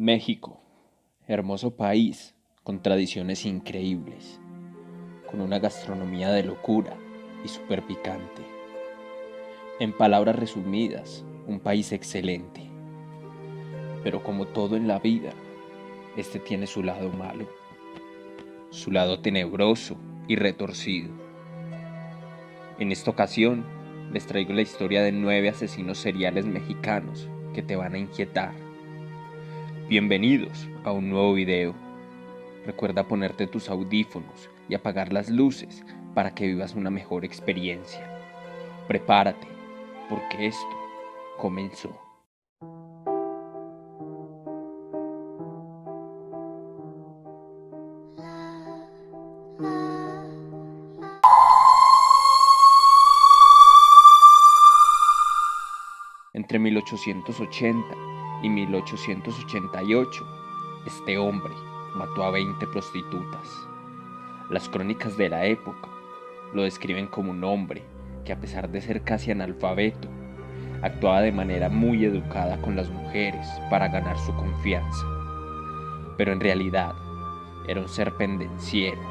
México, hermoso país con tradiciones increíbles, con una gastronomía de locura y súper picante. En palabras resumidas, un país excelente. Pero como todo en la vida, este tiene su lado malo, su lado tenebroso y retorcido. En esta ocasión, les traigo la historia de 9 asesinos seriales mexicanos que te van a inquietar. Bienvenidos a un nuevo video. Recuerda ponerte tus audífonos y apagar las luces para que vivas una mejor experiencia. Prepárate, porque esto comenzó. Entre 1880 y 1888, este hombre mató a 20 prostitutas. Las crónicas de la época lo describen como un hombre que, a pesar de ser casi analfabeto, actuaba de manera muy educada con las mujeres para ganar su confianza. Pero en realidad era un ser pendenciero,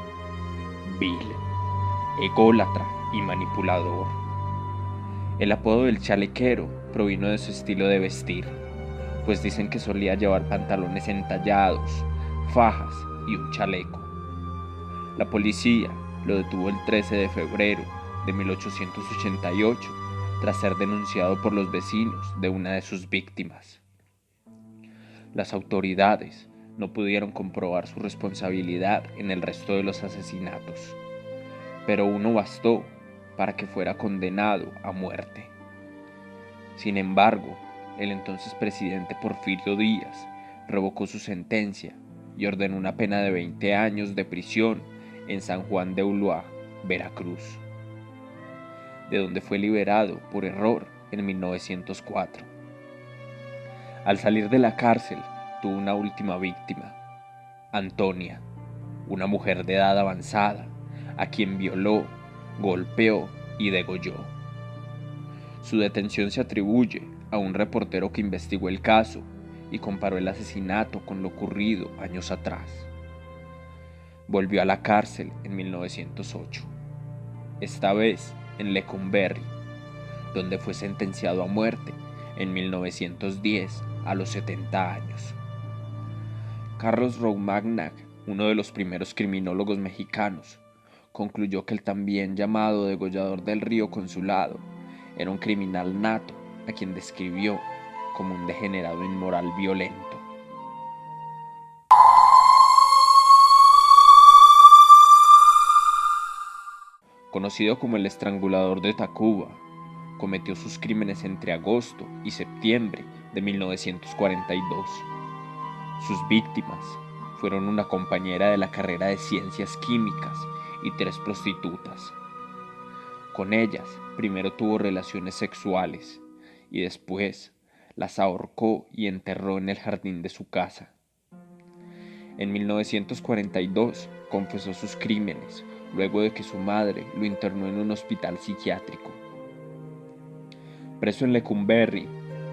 vil, ególatra y manipulador. El apodo del chalequero provino de su estilo de vestir, pues dicen que solía llevar pantalones entallados, fajas y un chaleco. La policía lo detuvo el 13 de febrero de 1888 tras ser denunciado por los vecinos de una de sus víctimas. Las autoridades no pudieron comprobar su responsabilidad en el resto de los asesinatos, pero uno bastó para que fuera condenado a muerte. Sin embargo, el entonces presidente Porfirio Díaz revocó su sentencia y ordenó una pena de 20 años de prisión en San Juan de Ulúa, Veracruz, de donde fue liberado por error en 1904. Al salir de la cárcel, tuvo una última víctima, Antonia, una mujer de edad avanzada, a quien violó, golpeó y degolló. Su detención se atribuye a un reportero que investigó el caso y comparó el asesinato con lo ocurrido años atrás. Volvió a la cárcel en 1908, esta vez en Lecumberri, donde fue sentenciado a muerte en 1910 a los 70 años. Carlos Romagnac, uno de los primeros criminólogos mexicanos, concluyó que el también llamado degollador del Río Consulado era un criminal nato a quien describió como un degenerado inmoral violento. Conocido como el estrangulador de Tacuba, cometió sus crímenes entre agosto y septiembre de 1942. Sus víctimas fueron una compañera de la carrera de ciencias químicas y 3 prostitutas. Con ellas, primero tuvo relaciones sexuales y después las ahorcó y enterró en el jardín de su casa. En 1942 confesó sus crímenes luego de que su madre lo internó en un hospital psiquiátrico. Preso en Lecumberri,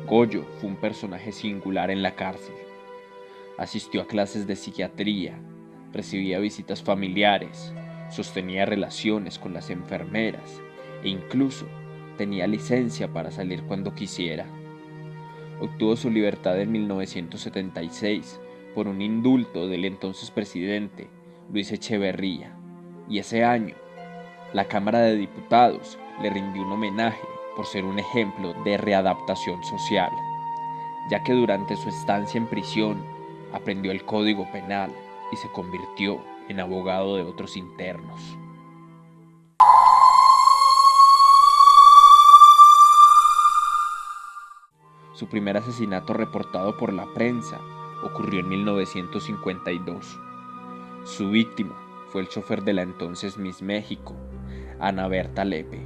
Goyo fue un personaje singular en la cárcel. Asistió a clases de psiquiatría, recibía visitas familiares, sostenía relaciones con las enfermeras e incluso tenía licencia para salir cuando quisiera. Obtuvo su libertad en 1976 por un indulto del entonces presidente Luis Echeverría, y ese año la Cámara de Diputados le rindió un homenaje por ser un ejemplo de readaptación social, ya que durante su estancia en prisión aprendió el Código Penal y se convirtió en abogado de otros internos. Su primer asesinato reportado por la prensa ocurrió en 1952. Su víctima fue el chofer de la entonces Miss México, Ana Berta Lepe.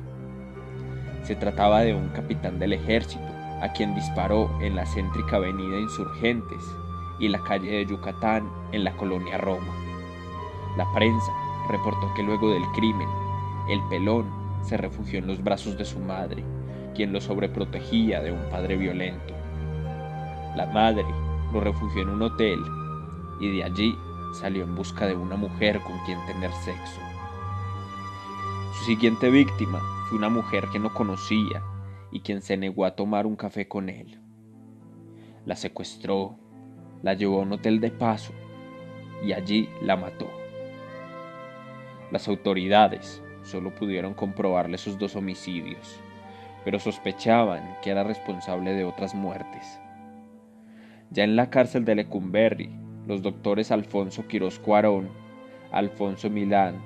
Se trataba de un capitán del ejército a quien disparó en la céntrica avenida Insurgentes y la calle de Yucatán en la colonia Roma. La prensa reportó que luego del crimen, el pelón se refugió en los brazos de su madre, quien lo sobreprotegía de un padre violento. La madre lo refugió en un hotel y de allí salió en busca de una mujer con quien tener sexo. Su siguiente víctima fue una mujer que no conocía y quien se negó a tomar un café con él. La secuestró, la llevó a un hotel de paso y allí la mató. Las autoridades solo pudieron comprobarle sus 2 homicidios, pero sospechaban que era responsable de otras muertes. Ya en la cárcel de Lecumberri, los doctores Alfonso Quirós Cuarón, Alfonso Milán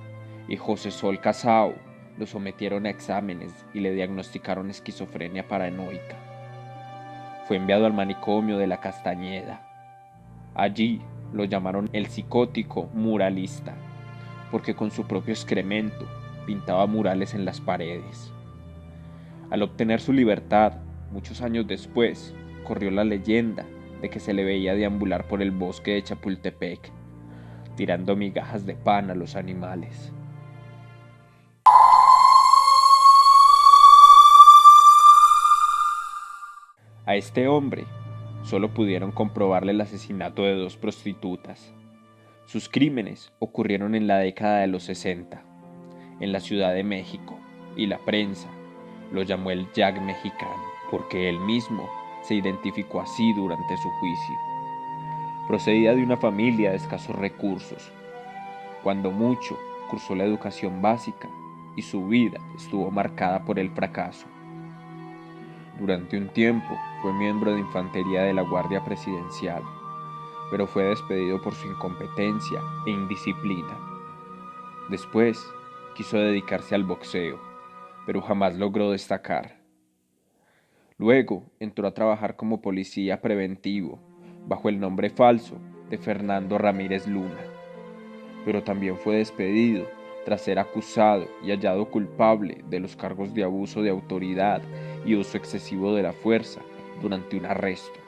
y José Sol Casao lo sometieron a exámenes y le diagnosticaron esquizofrenia paranoica. Fue enviado al manicomio de la Castañeda. Allí lo llamaron el psicótico muralista, porque con su propio excremento pintaba murales en las paredes. Al obtener su libertad, muchos años después, corrió la leyenda de que se le veía deambular por el bosque de Chapultepec, tirando migajas de pan a los animales. A este hombre solo pudieron comprobarle el asesinato de 2 prostitutas. Sus crímenes ocurrieron en la década de los 60, en la Ciudad de México, y la prensa lo llamó el Jack mexicano, porque él mismo se identificó así durante su juicio. Procedía de una familia de escasos recursos. Cuando mucho, cursó la educación básica y su vida estuvo marcada por el fracaso. Durante un tiempo fue miembro de infantería de la Guardia Presidencial, pero fue despedido por su incompetencia e indisciplina. Después quiso dedicarse al boxeo, pero jamás logró destacar. Luego entró a trabajar como policía preventivo bajo el nombre falso de Fernando Ramírez Luna, pero también fue despedido tras ser acusado y hallado culpable de los cargos de abuso de autoridad y uso excesivo de la fuerza durante un arresto.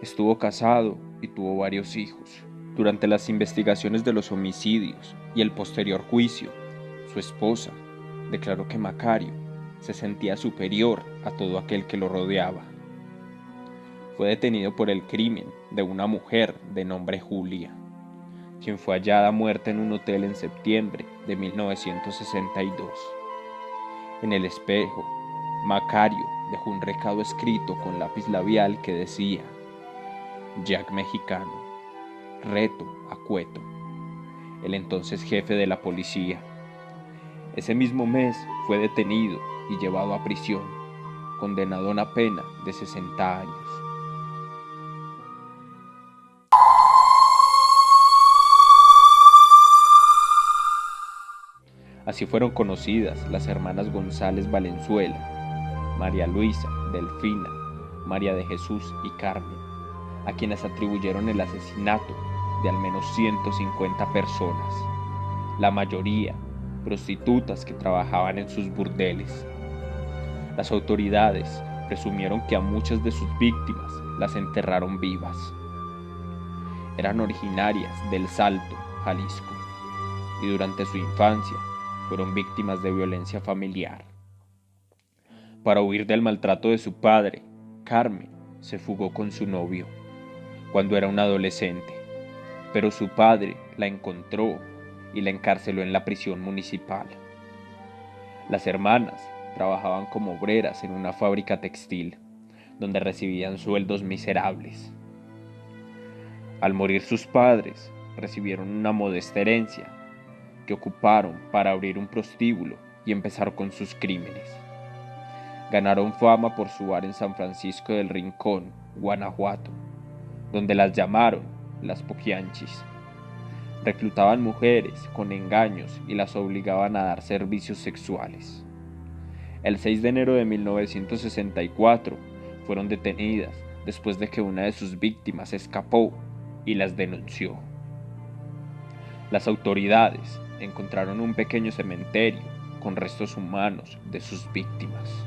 Estuvo casado y tuvo varios hijos. Durante las investigaciones de los homicidios y el posterior juicio, su esposa declaró que Macario se sentía superior a todo aquel que lo rodeaba. Fue detenido por el crimen de una mujer de nombre Julia, quien fue hallada muerta en un hotel en septiembre de 1962. En el espejo, Macario dejó un recado escrito con lápiz labial que decía: Jack mexicano, reto a Cueto, el entonces jefe de la policía. Ese mismo mes fue detenido y llevado a prisión, condenado a una pena de 60 años. Así fueron conocidas las hermanas González Valenzuela, María Luisa, Delfina, María de Jesús y Carmen, a quienes atribuyeron el asesinato de al menos 150 personas, la mayoría prostitutas que trabajaban en sus burdeles. Las autoridades presumieron que a muchas de sus víctimas las enterraron vivas. Eran originarias del Salto, Jalisco, y durante su infancia fueron víctimas de violencia familiar. Para huir del maltrato de su padre, Carmen se fugó con su novio cuando era una adolescente, pero su padre la encontró y la encarceló en la prisión municipal. Las hermanas trabajaban como obreras en una fábrica textil, donde recibían sueldos miserables. Al morir sus padres, recibieron una modesta herencia que ocuparon para abrir un prostíbulo y empezar con sus crímenes. Ganaron fama por su bar en San Francisco del Rincón, Guanajuato, donde las llamaron las Poquianchis. Reclutaban mujeres con engaños y las obligaban a dar servicios sexuales. El 6 de enero de 1964 fueron detenidas después de que una de sus víctimas escapó y las denunció. Las autoridades encontraron un pequeño cementerio con restos humanos de sus víctimas.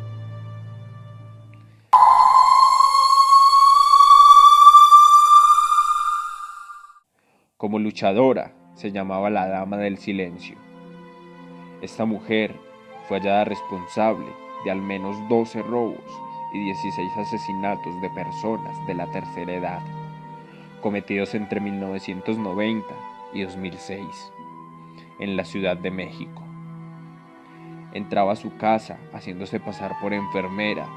Como luchadora, se llamaba la Dama del Silencio. Esta mujer fue hallada responsable de al menos 12 robos y 16 asesinatos de personas de la tercera edad. cometidos entre 1990 y 2006 en la Ciudad de México. Entraba a su casa haciéndose pasar por enfermera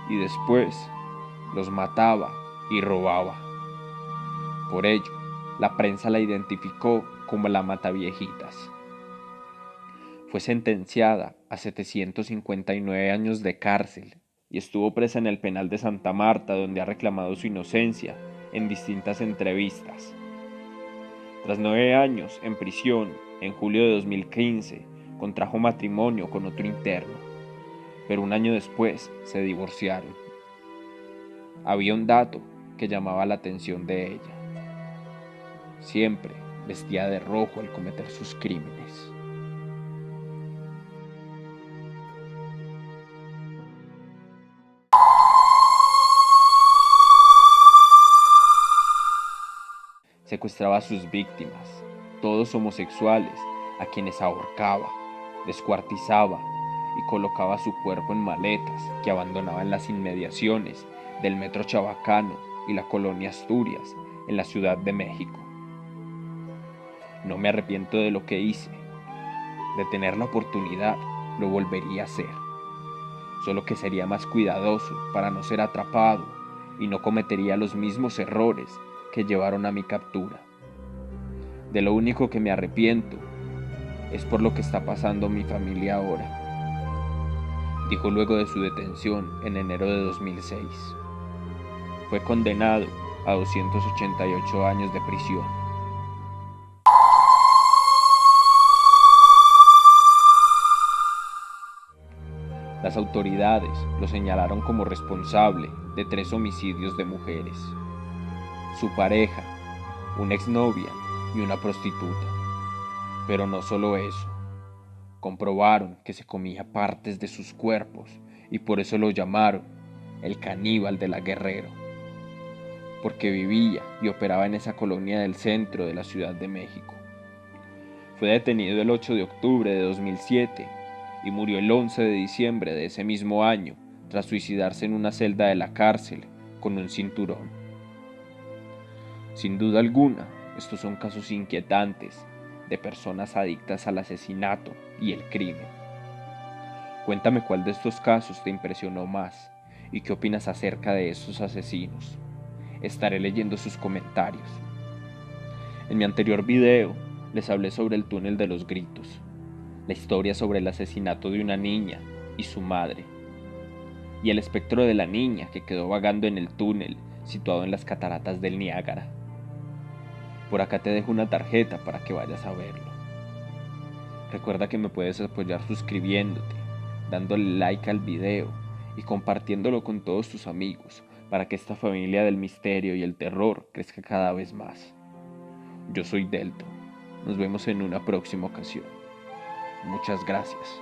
y después los mataba y robaba. Por ello, la prensa la identificó como la Mataviejitas. Fue sentenciada a 759 años de cárcel y estuvo presa en el penal de Santa Marta, donde ha reclamado su inocencia en distintas entrevistas. Tras 9 años en prisión, en julio de 2015, contrajo matrimonio con otro interno, pero un año después se divorciaron. Había un dato que llamaba la atención de ella. Siempre vestía de rojo al cometer sus crímenes. Secuestraba a sus víctimas, todos homosexuales, a quienes ahorcaba, descuartizaba y colocaba su cuerpo en maletas que abandonaba en las inmediaciones del Metro Chabacano y la colonia Asturias en la Ciudad de México. No me arrepiento de lo que hice. De tener la oportunidad, lo volvería a hacer. Solo que sería más cuidadoso para no ser atrapado y no cometería los mismos errores que llevaron a mi captura. De lo único que me arrepiento es por lo que está pasando mi familia ahora, dijo luego de su detención en enero de 2006. Fue condenado a 288 años de prisión. Las autoridades lo señalaron como responsable de 3 homicidios de mujeres: su pareja, una exnovia y una prostituta. Pero no solo eso, comprobaron que se comía partes de sus cuerpos y por eso lo llamaron el caníbal de la Guerrero, porque vivía y operaba en esa colonia del centro de la Ciudad de México. Fue detenido el 8 de octubre de 2007 y murió el 11 de diciembre de ese mismo año tras suicidarse en una celda de la cárcel con un cinturón. Sin duda alguna, estos son casos inquietantes de personas adictas al asesinato y el crimen. Cuéntame cuál de estos casos te impresionó más y qué opinas acerca de estos asesinos. Estaré leyendo sus comentarios. En mi anterior video les hablé sobre el túnel de los gritos, la historia sobre el asesinato de una niña y su madre, y el espectro de la niña que quedó vagando en el túnel situado en las cataratas del Niágara. Por acá te dejo una tarjeta para que vayas a verlo. Recuerda que me puedes apoyar suscribiéndote, dándole like al video y compartiéndolo con todos tus amigos para que esta familia del misterio y el terror crezca cada vez más. Yo soy Delto. Nos vemos en una próxima ocasión. Muchas gracias.